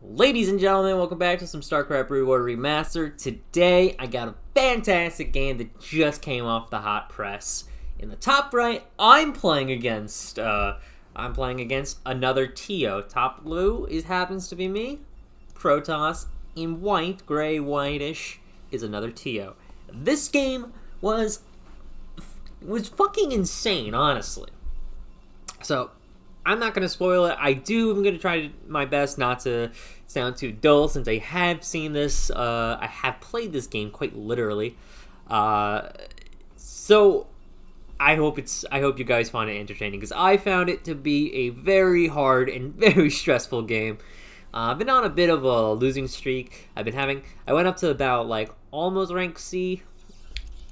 Ladies and gentlemen, welcome back to some StarCraft Brood War Remastered. Today, I got a fantastic game that just came off the hot press. In the top right, I'm playing against another Tio. Top blue happens to be me. Protoss in white, gray, whitish is another Tio. This game was fucking insane, honestly. So, I'm not going to spoil it. I'm going to try my best not to sound too dull since I have seen this. I have played this game quite literally. So I hope you guys find it entertaining because I found it to be a very hard and very stressful game. I've been on a bit of a losing streak. I went up to about like almost rank C,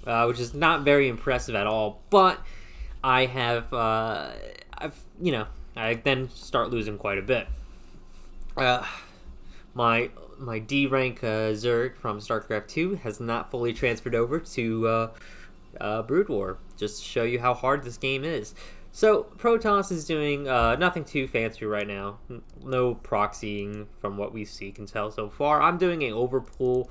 which is not very impressive at all, but I then start losing quite a bit. My D rank Zerg from StarCraft 2 has not fully transferred over to Brood War. Just to show you how hard this game is. So Protoss is doing nothing too fancy right now. No proxying from what we can tell so far. I'm doing an overpool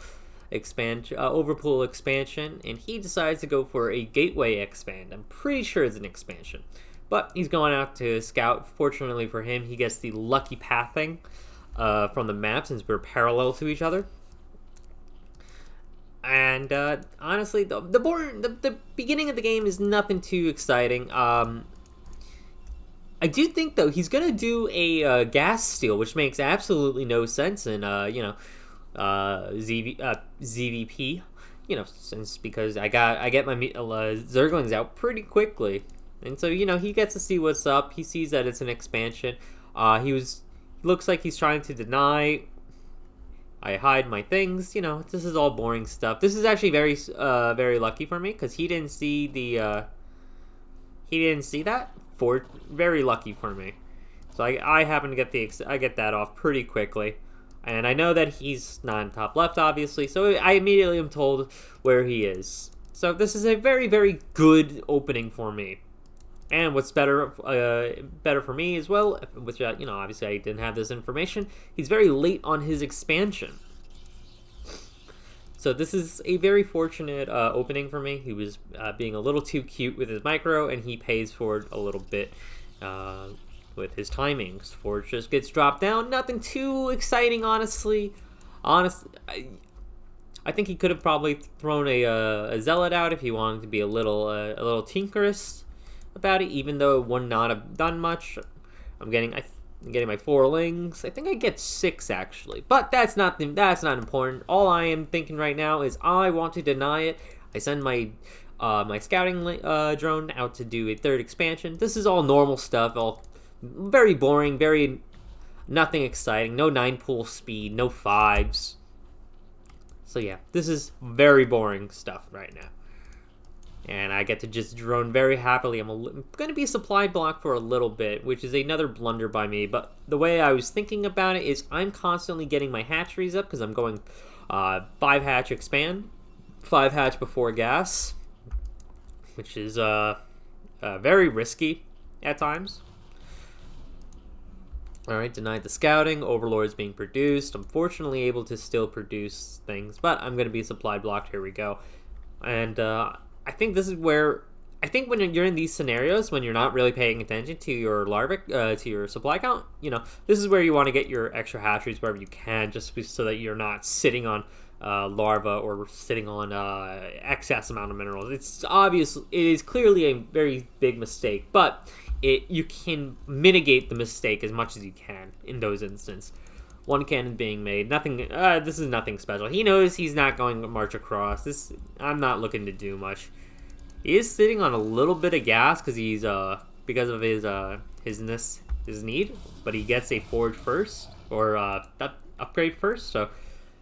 expansion, and he decides to go for a gateway expand. I'm pretty sure it's an expansion. But he's going out to scout. Fortunately for him, he gets the lucky pathing from the map since we're parallel to each other. And honestly, the beginning of the game is nothing too exciting. I do think though he's gonna do a gas steal, which makes absolutely no sense in ZVP. Because I get my Zerglings out pretty quickly. And so, he gets to see what's up. He sees that it's an expansion. Looks like he's trying to deny. I hide my things. This is all boring stuff. This is actually very lucky for me because he didn't see that. Very lucky for me. So I happen to get that off pretty quickly. And I know that he's not in top left, obviously. So I immediately am told where he is. So this is a very, very good opening for me. And what's better for me as well, which obviously I didn't have this information, he's very late on his expansion. So this is a very fortunate opening for me. He was being a little too cute with his micro, and he pays for it a little bit with his timings. Forge just gets dropped down. Nothing too exciting, honestly. I think he could have probably thrown a zealot out if he wanted to be a little tinkerous about it, even though it would not have done much. I'm getting my 4 lings. I think I get 6 actually, but that's not important. All I am thinking right now is I want to deny it. I send my my scouting drone out to do a 3rd expansion. This is all normal stuff, all very boring, very nothing exciting. No 9 pool speed, no 5s. So yeah, this is very boring stuff right now. And I get to just drone very happily. I'm going to be a supply block for a little bit, which is another blunder by me. But the way I was thinking about it is I'm constantly getting my hatcheries up because I'm going 5 hatch expand, 5 hatch before gas, which is very risky at times. Alright, denied the scouting. Overlord's being produced. I'm fortunately able to still produce things, but I'm going to be supply blocked. Here we go. And I think this is where when you're in these scenarios, when you're not really paying attention to your to your supply count, this is where you want to get your extra hatcheries wherever you can, just so that you're not sitting on larva or sitting on excess amount of minerals. It is clearly a very big mistake, but you can mitigate the mistake as much as you can in those instances. 1 cannon being made. Nothing. This is nothing special. He knows he's not going to march across. I'm not looking to do much. He is sitting on a little bit of gas because because of his need. But he gets a forge first or upgrade first. So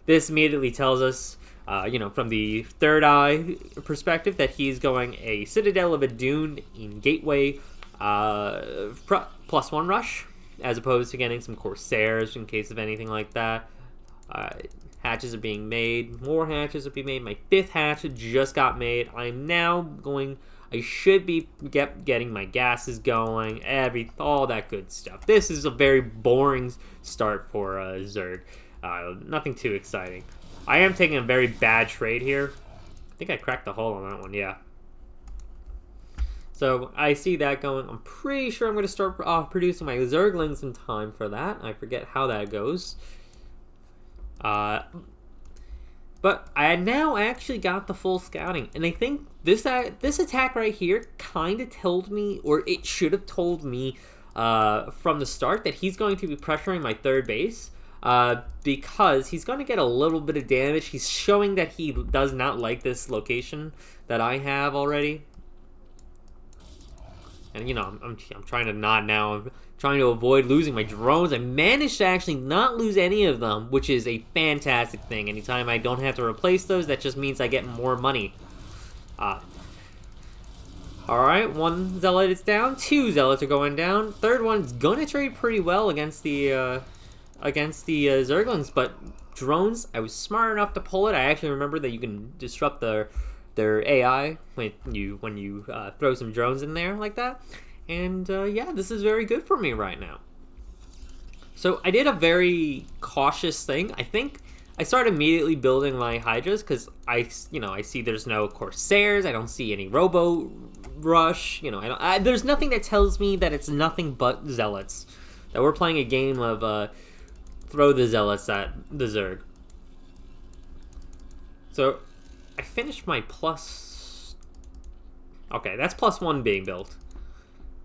this immediately tells us, from the third eye perspective, that he's going a Citadel of a Dune in Gateway +1 rush, as opposed to getting some Corsairs in case of anything like that. Hatches are being made. More hatches are being made. My 5th hatch just got made. I'm now going I should be getting my gases going, all that good stuff. This is a very boring start for Zerg. Nothing too exciting. I am taking a very bad trade here. I think I cracked the hull on that one, yeah. So I see that going. I'm pretty sure I'm going to start producing my Zerglings in time for that. I forget how that goes. But I now actually got the full scouting, and I think this attack right here kind of told me, or it should have told me from the start, that he's going to be pressuring my third base. Because he's going to get a little bit of damage. He's showing that he does not like this location that I have already. And, you know, I'm trying to nod now. I'm trying to avoid losing my drones. I managed to actually not lose any of them, which is a fantastic thing. Anytime I don't have to replace those, that just means I get more money. Alright, one zealot is down. 2 zealots are going down. Third one's going to trade pretty well against the Zerglings, but drones, I was smart enough to pull it. I actually remember that you can disrupt their AI when you throw some drones in there like that. And yeah, this is very good for me right now. So I did a very cautious thing. I think I started immediately building my Hydras because I see there's no Corsairs. I don't see any Robo Rush. You know, there's nothing that tells me that it's nothing but Zealots. That we're playing a game of throw the Zealots at the Zerg. So I finished my plus... Okay, that's +1 being built.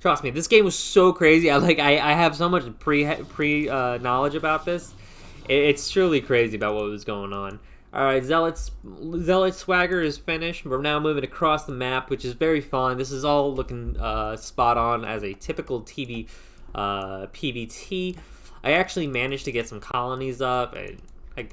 Trust me, this game was so crazy. I have so much knowledge about this. It's truly crazy about what was going on. Alright, Zealot Swagger is finished. We're now moving across the map, which is very fun. This is all looking spot on as a typical PVT. I actually managed to get some colonies up. I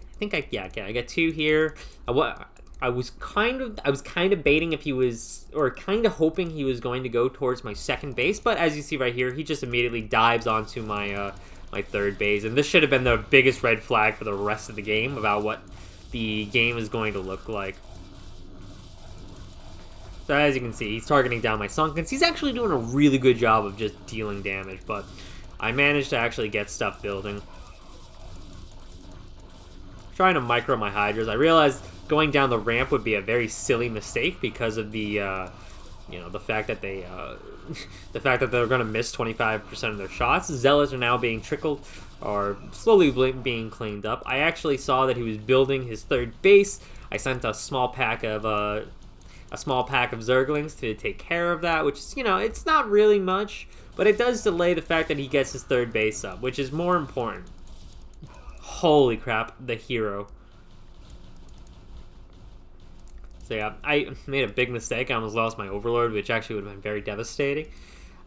got 2 here. I was kind of baiting if he was, or kind of hoping he was going to go towards my second base, but as you see right here, he just immediately dives onto my my third base, and this should have been the biggest red flag for the rest of the game about what the game is going to look like. So as you can see, he's targeting down my Sunkens. He's actually doing a really good job of just dealing damage, but I managed to actually get stuff building. Trying to micro my Hydras. I realized going down the ramp would be a very silly mistake because of the, the fact that they, they're going to miss 25% of their shots. Zealots are now being trickled, or slowly being cleaned up. I actually saw that he was building his third base. I sent a small pack of Zerglings to take care of that, which is, it's not really much, but it does delay the fact that he gets his third base up, which is more important. Holy crap, the hero. So yeah, I made a big mistake. I almost lost my Overlord, which actually would have been very devastating.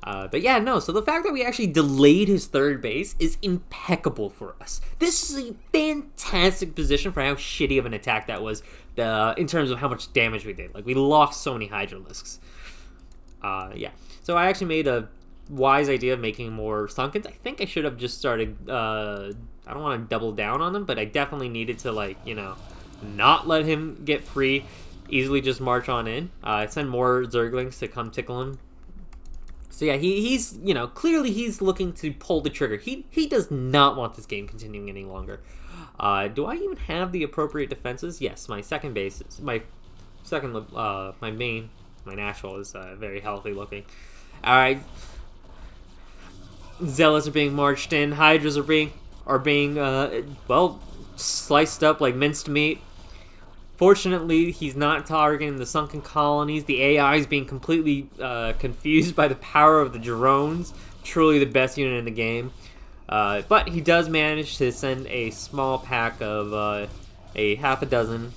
But yeah, no, so the fact that we actually delayed his third base is impeccable for us. This is a fantastic position for how shitty of an attack that was in terms of how much damage we did. Like, we lost so many Hydralisks. Yeah, so I actually made a wise idea of making more Sunkens. I think I should have just started, I don't want to double down on them, but I definitely needed to, not let him get free. Easily just march on in. Send more Zerglings to come tickle him. So yeah, he's, clearly he's looking to pull the trigger. He does not want this game continuing any longer. Do I even have the appropriate defenses? Yes, my second base, my Nashville is very healthy looking. Alright. Zealots are being marched in. Hydras are being sliced up like minced meat. Fortunately, he's not targeting the sunken colonies. The AI is being completely confused by the power of the drones. Truly the best unit in the game. But he does manage to send a small pack of a half a dozen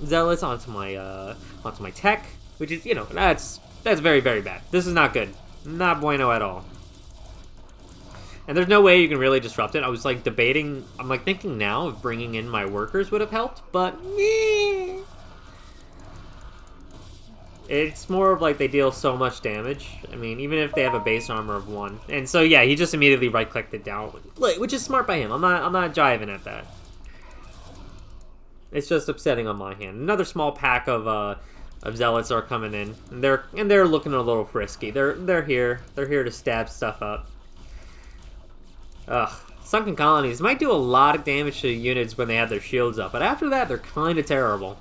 Zealots onto my tech, which is, that's very, very bad. This is not good. Not bueno at all. And there's no way you can really disrupt it. I was debating, I'm thinking now of bringing in my workers would have helped, but it's more of they deal so much damage. I mean, even if they have a base armor of 1. And so yeah, he just immediately right-clicked it down, which is smart by him. I'm not jiving at that. It's just upsetting on my hand. Another small pack of of zealots are coming in, and they're looking a little frisky. They're here to stab stuff up. Ugh, sunken colonies might do a lot of damage to units when they have their shields up, but after that they're kind of terrible.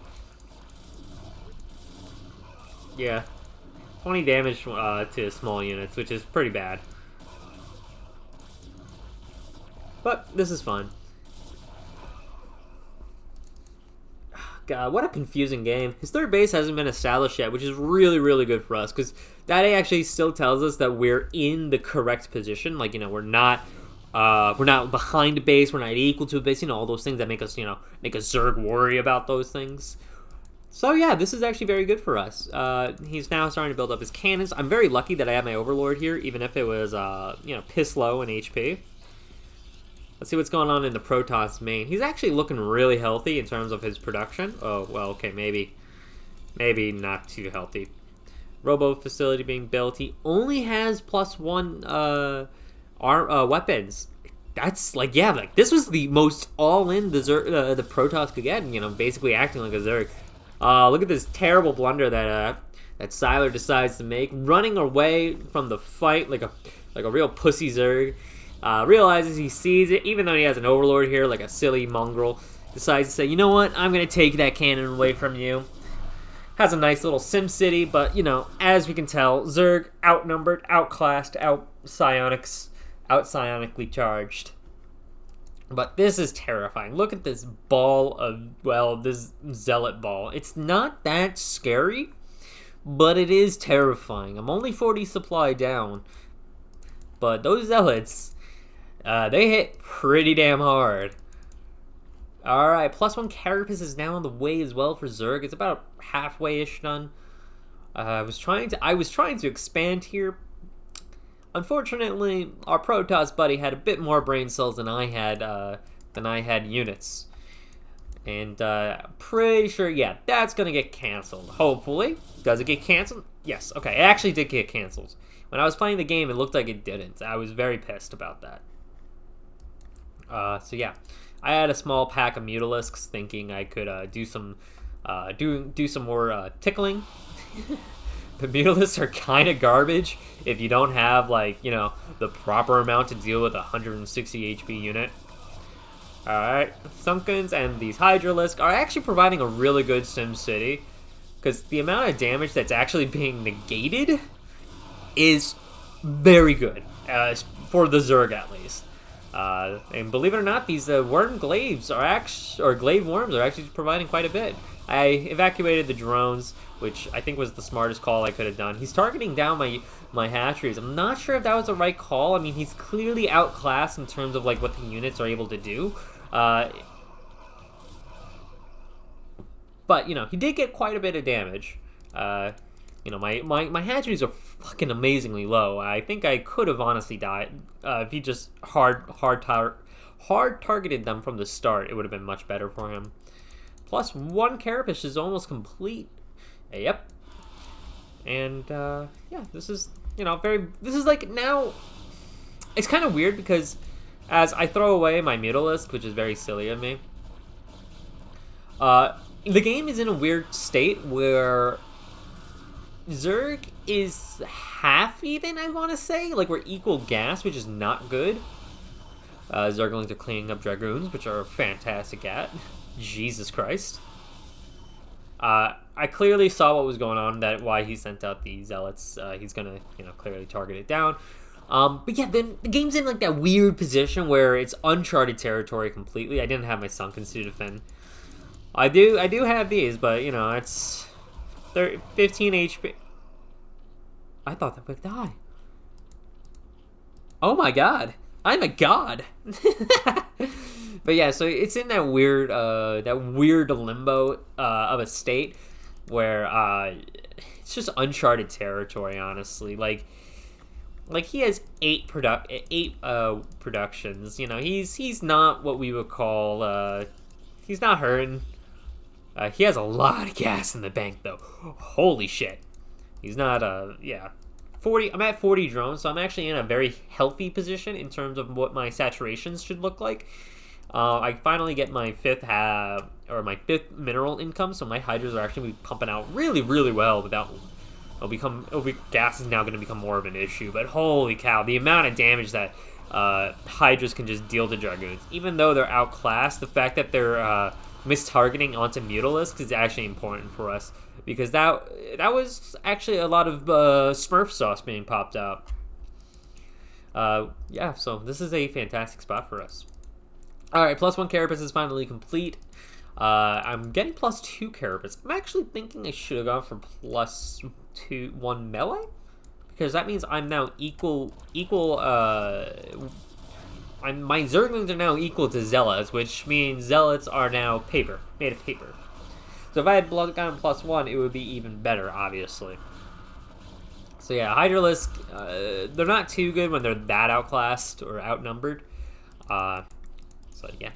Yeah, 20 damage to small units, which is pretty bad. But this is fun. God, what a confusing game. His third base hasn't been established yet, which is really, really good for us, because that actually still tells us that we're in the correct position. Like, you know, we're not behind a base, we're not equal to a base, you know, all those things that make us, you know, make a Zerg worry about those things. So yeah, this is actually very good for us. He's now starting to build up his cannons. I'm very lucky that I have my Overlord here, even if it was, you know, piss low in HP. Let's see what's going on in the Protoss main. He's actually looking really healthy in terms of his production. Oh, well, okay, maybe not too healthy. Robo facility being built. He only has +1 weapons. That's like, yeah, like this was the most all-in the Protoss could get. You know, basically acting like a Zerg. Look at this terrible blunder that Siler decides to make, running away from the fight like a real pussy Zerg. Realizes he sees it, even though he has an Overlord here, like a silly mongrel, decides to say, you know what, I'm going to take that cannon away from you. Has a nice little Sim City, but, you know, as we can tell, Zerg outnumbered, outclassed, out-psionically charged. But this is terrifying. Look at this ball of, well, this Zealot ball. It's not that scary, but it is terrifying. I'm only 40 supply down, but those Zealots... they hit pretty damn hard. Alright, +1 Carapace is now on the way as well for Zerg. It's about halfway-ish done. I was trying to expand here. Unfortunately, our Protoss buddy had a bit more brain cells than I had units. And pretty sure, yeah, that's gonna get canceled. Hopefully. Does it get canceled? Yes, okay, it actually did get canceled. When I was playing the game, it looked like it didn't. I was very pissed about that. So yeah, I had a small pack of Mutalisks, thinking I could do some more tickling. The Mutalisks are kind of garbage if you don't have, like, you know, the proper amount to deal with a 160 HP unit. Alright, Sunkens and these Hydralisks are actually providing a really good Sim City, because the amount of damage that's actually being negated is very good, for the Zerg at least. And believe it or not, these worm glaives are actually, or glaive worms are actually providing quite a bit. I evacuated the drones, which I think was the smartest call I could have done. He's targeting down my hatcheries. I'm not sure if that was the right call. I mean, he's clearly outclassed in terms of like what the units are able to do. But you know, he did get quite a bit of damage. You know, my hatcheries are fucking amazingly low. I think I could have honestly died if he just hard targeted them from the start. It would have been much better for him. +1 Carapace is almost complete. Yep. And yeah, this is, you know, this is like, now it's kind of weird because as I throw away my Mutalisk, which is very silly of me, the game is in a weird state where Zerg is half even, I want to say. Like, we're equal gas, which is not good. Zerglings are cleaning up Dragoons, which are fantastic at. Jesus Christ. I clearly saw what was going on, why he sent out the Zealots. He's gonna, you know, clearly target it down. But yeah, then the game's in like that weird position where it's uncharted territory completely. I didn't have my Sunkens to defend. I do have these, but you know, it's 15 HP. I thought that would die. Oh my god. I'm a god. But yeah, so it's in that weird limbo of a state where it's just uncharted territory, honestly. Like he has 8 productions. You know, he's not what we would call he's not hurting. He has a lot of gas in the bank though. Holy shit. He's not yeah. 40. I'm at 40 drones, so I'm actually in a very healthy position in terms of what my saturations should look like. I finally get my fifth mineral income, so my hydras are actually pumping out really, really well without. Gas is now going to become more of an issue, but holy cow, the amount of damage that hydras can just deal to dragoons, even though they're outclassed, the fact that they're mistargeting onto mutalisks is actually important for us, because that was actually a lot of Smurf sauce being popped out. Yeah, so this is a fantastic spot for us. Alright, +1 carapace is finally complete. I'm getting +2 carapace. I'm actually thinking I should have gone for +1 melee, because that means I'm now my Zerglings are now equal to Zealots, which means Zealots are now made of paper. So if I had gotten +1, it would be even better, obviously. So yeah, Hydralisk, they're not too good when they're that outclassed or outnumbered. So yeah,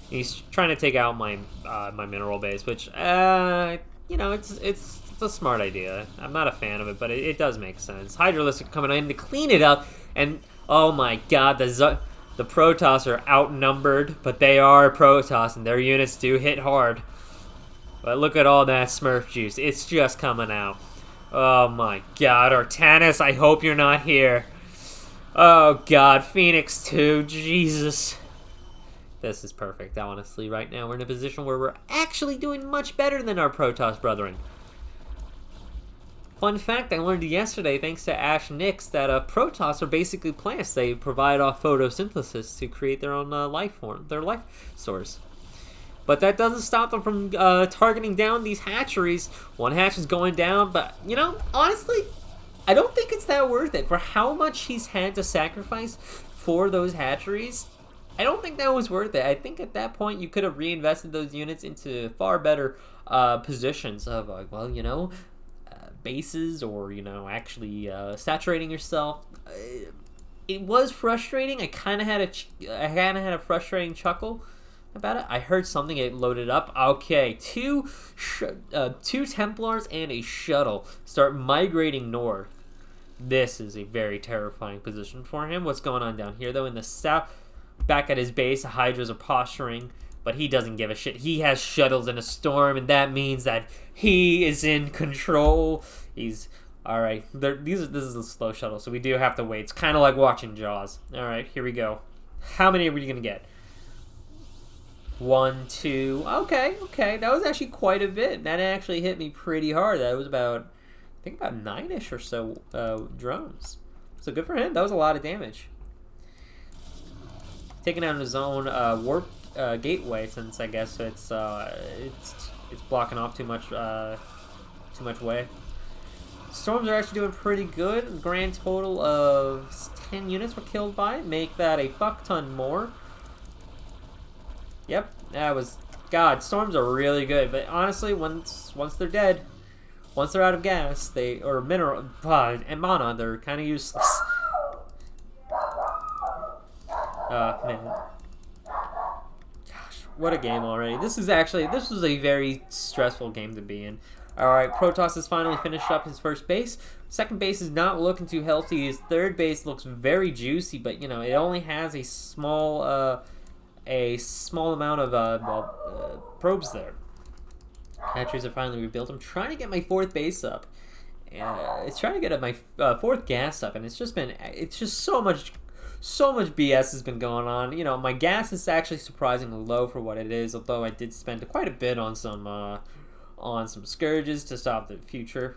he's trying to take out my my mineral base, which you know, it's a smart idea. I'm not a fan of it, but it does make sense. Hydralisk are coming in to clean it up, and oh my god, the Protoss are outnumbered, but they are Protoss, and their units do hit hard. But look at all that Smurf juice. It's just coming out. Oh my god, Artanis, I hope you're not here. Oh god, Phoenix 2, Jesus. This is perfect, honestly. Right now, we're in a position where we're actually doing much better than our Protoss brethren. Fun fact, I learned yesterday, thanks to Ash Nix, that Protoss are basically plants. They provide off photosynthesis to create their own life form, their life source. But that doesn't stop them from targeting down these hatcheries. One hatch is going down, but, you know, honestly, I don't think it's that worth it. For how much he's had to sacrifice for those hatcheries, I don't think that was worth it. I think at that point you could have reinvested those units into far better positions of, well, you know, bases, or, you know, actually saturating yourself. It was frustrating. I kind of had a frustrating chuckle about it. I heard something get loaded up. Okay, two Templars and a shuttle start migrating north. This is a very terrifying position for him. What's going on down here, though? In the south, back at his base, the Hydras are posturing, but he doesn't give a shit. He has shuttles in a storm, and that means that he is in control. He's alright. This is a slow shuttle, so we do have to wait. It's kind of like watching Jaws. Alright, here we go. How many are we going to get? 1, 2. Okay. That was actually quite a bit. That actually hit me pretty hard. That was about, I think, about 9-ish or so drones. So good for him. That was a lot of damage. Taking out his own warp gateway, since I guess it's blocking off too much way. Storms are actually doing pretty good. A grand total of 10 units were killed by it. Make that a fuck ton more. Yep, that was... God, storms are really good, but honestly, once they're dead, once they're out of gas, or mineral and mana, they're kind of useless. Man. Gosh, what a game already. This was a very stressful game to be in. Alright, Protoss has finally finished up his first base. Second base is not looking too healthy. His third base looks very juicy, but, you know, it only has a small amount of probes there. Hatcheries are finally rebuilt. I'm trying to get my fourth base up. It's trying to get my fourth gas up, and it's just so much BS has been going on. You know, my gas is actually surprisingly low for what it is, although I did spend quite a bit on some scourges to stop the future.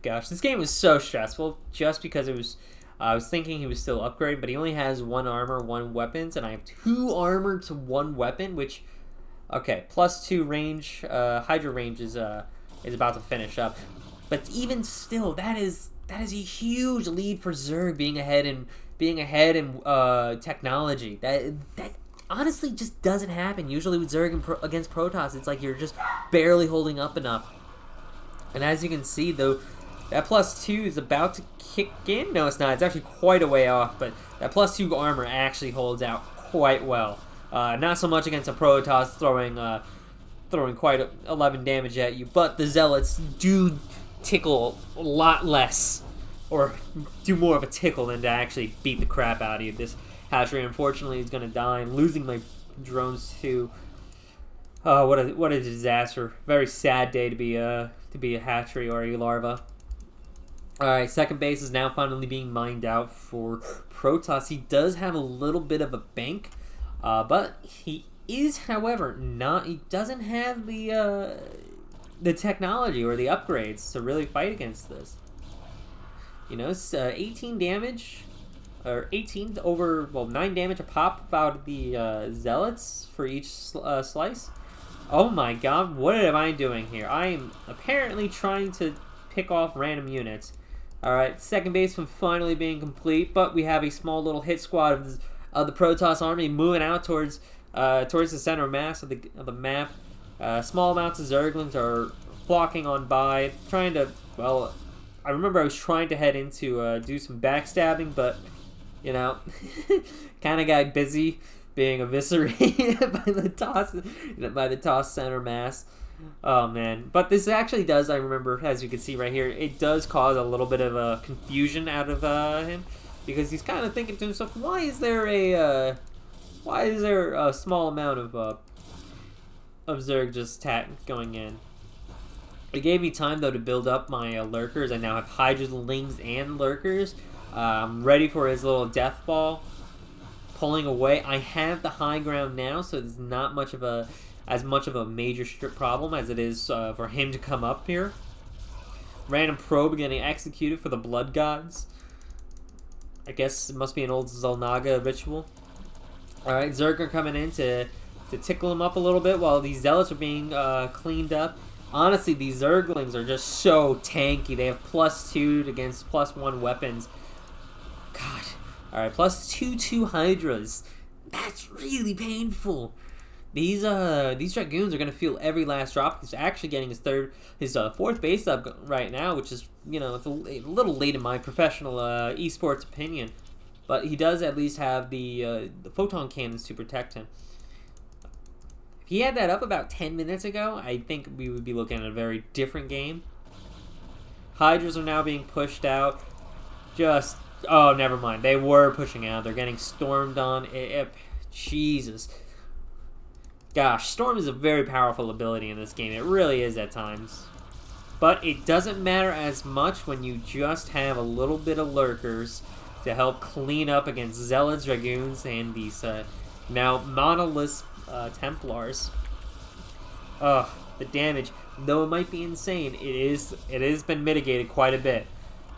Gosh, this game was so stressful just because it was... I was thinking he was still upgraded, but he only has 1 armor, 1 weapons, and I have 2 armor to 1 weapon, which... Okay, +2 range, Hydra range is about to finish up. But even still, that is a huge lead for Zerg being ahead in technology. That honestly just doesn't happen. Usually with Zerg against Protoss, it's like you're just barely holding up enough. And as you can see, though, that +2 is about to kick in. No, it's not. It's actually quite a way off, but that +2 armor actually holds out quite well. Not so much against a Protoss throwing quite 11 damage at you, but the Zealots do tickle a lot less, or do more of a tickle than to actually beat the crap out of you. Hatchery, unfortunately, is going to die. I'm losing my drones too. What a disaster! Very sad day to be a hatchery or a larva. All right, second base is now finally being mined out for Protoss. He does have a little bit of a bank, but he is, however, not. He doesn't have the technology or the upgrades to really fight against this. You know, it's 18 damage, or 18 over, well, 9 damage a pop out of the Zealots for each slice. Oh my god, what am I doing here? I am apparently trying to pick off random units. Alright, second baseman finally being complete, but we have a small little hit squad of the Protoss army moving out towards the center mass of the map. Small amounts of Zerglings are flocking on by, trying to, well, I remember I was trying to head into do some backstabbing, but, you know, kind of got busy being eviscerated by the toss center mass. Oh man, but this actually does, I remember, as you can see right here, it does cause a little bit of a confusion out of him, because he's kind of thinking to himself, why is there a small amount of Zerg just going in? It gave me time though to build up my lurkers. I now have Hydrolings and lurkers. I'm ready for his little death ball. Pulling away. I have the high ground now, so it's not much of as much of a major problem as it is for him to come up here. Random probe getting executed for the blood gods. I guess it must be an old Xel'Naga ritual. Alright, Zerg are coming in to tickle him up a little bit while these Zealots are being cleaned up. Honestly, these Zerglings are just so tanky. They have +2 against +1 weapons. God. Alright, +2 Hydras. That's really painful. These Dragoons are gonna feel every last drop. He's actually getting his fourth base up right now, which is, you know, it's a little late in my professional esports opinion, but he does at least have the photon cannons to protect him. If he had that up about 10 minutes ago, I think we would be looking at a very different game. Hydras are now being pushed out. Oh, never mind. They were pushing out. They're getting stormed on. Jesus. Gosh, Storm is a very powerful ability in this game. It really is at times. But it doesn't matter as much when you just have a little bit of lurkers to help clean up against Zealots, Dragoons, and these now monolith Templars. The damage, though it might be insane, it has been mitigated quite a bit.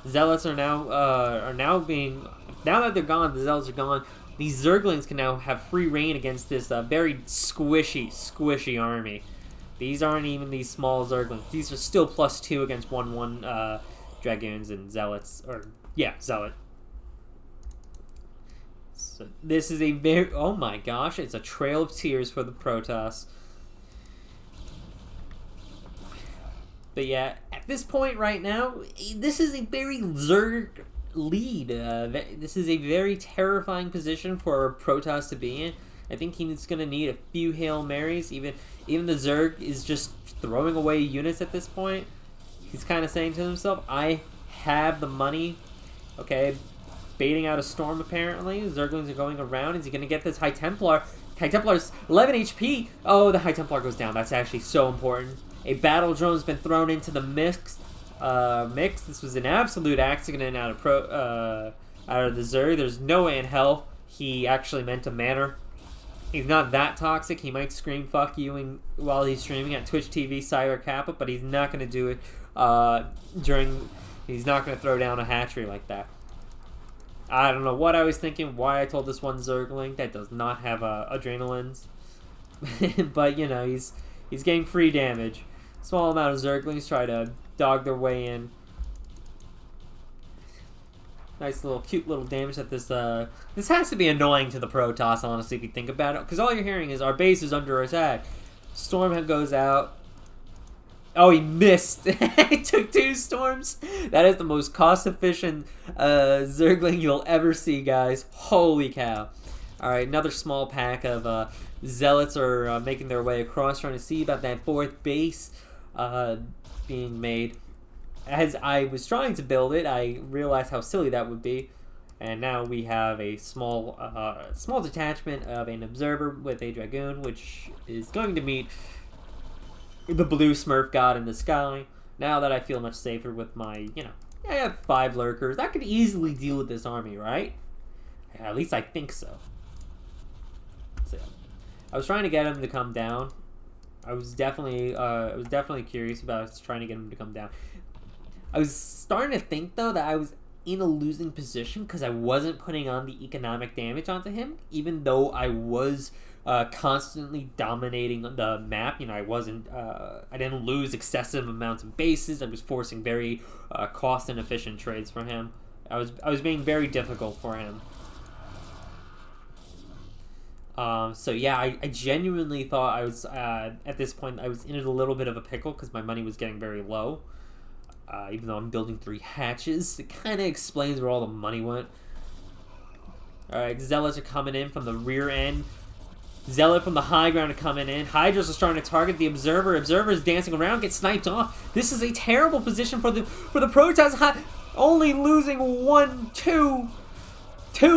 Zealots are now being, now that they're gone, the Zealots are gone. These Zerglings can now have free reign against this very squishy army. These aren't even these small Zerglings. These are still +2 against 1/1 Dragoons and Zealots, or yeah, Zealot. So this is a very, oh my gosh, it's a trail of tears for the Protoss. But yeah, at this point right now, this is a very Zerg lead. This is a very terrifying position for Protoss to be in. I think he's going to need a few Hail Marys. Even the Zerg is just throwing away units at this point. He's kind of saying to himself, I have the money. Okay, baiting out a storm apparently. Zerglings are going around. Is he going to get this High Templar? High Templar's 11 HP. Oh, the High Templar goes down. That's actually so important. A battle drone has been thrown into the mix. This was an absolute accident out of the Zerg. There's no way in hell he actually meant to manner. He's not that toxic. He might scream "fuck you" while he's streaming at Twitch TV Cyber Kappa, but he's not going to do it He's not going to throw down a hatchery like that. I don't know what I was thinking. Why I told this one Zergling that does not have adrenalines, but you know he's getting free damage. Small amount of Zerglings try to dog their way in. Nice little, cute little damage that this has to be annoying to the Protoss, honestly, if you think about it. Because all you're hearing is, our base is under attack. Storm goes out. Oh, he missed. He took 2 storms. That is the most cost-efficient Zergling you'll ever see, guys. Holy cow. Alright, another small pack of Zealots are making their way across, trying to see about that 4th base being made. As I was trying to build it, I realized how silly that would be. And now we have a small detachment of an observer with a dragoon, which is going to meet the blue Smurf god in the sky. Now that I feel much safer with my, I have 5 lurkers. I could easily deal with this army, right? At least I think so. So, I was trying to get him to come down. I was definitely curious about trying to get him to come down. I was starting to think, though, that I was in a losing position because I wasn't putting on the economic damage onto him, even though I was constantly dominating the map. I didn't lose excessive amounts of bases. I was forcing very cost inefficient trades for him. I was being very difficult for him. So yeah, I genuinely thought I was at this point I was in a little bit of a pickle because my money was getting very low. Even though I'm building 3 hatches, it kind of explains where all the money went. Alright, Zealots are coming in from the rear end. Zealot from the high ground are coming in. Hydras are starting to target the Observer. Observer is dancing around, gets sniped off. This is a terrible position for the Protoss. Only losing 2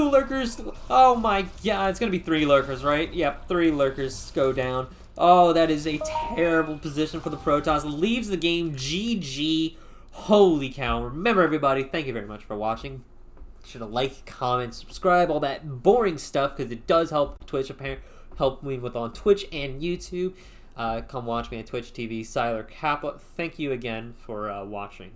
lurkers. Oh my god, it's going to be 3 lurkers, right? Yep, 3 lurkers go down. Oh, that is a terrible position for the Protoss. Leaves the game GG. Holy cow. Remember, everybody, thank you very much for watching. Should have liked, comment, subscribe, all that boring stuff, because it does help Twitch, help me with on Twitch and YouTube. Come watch me on Twitch TV, Siler Kappa. Thank you again for watching. Bye.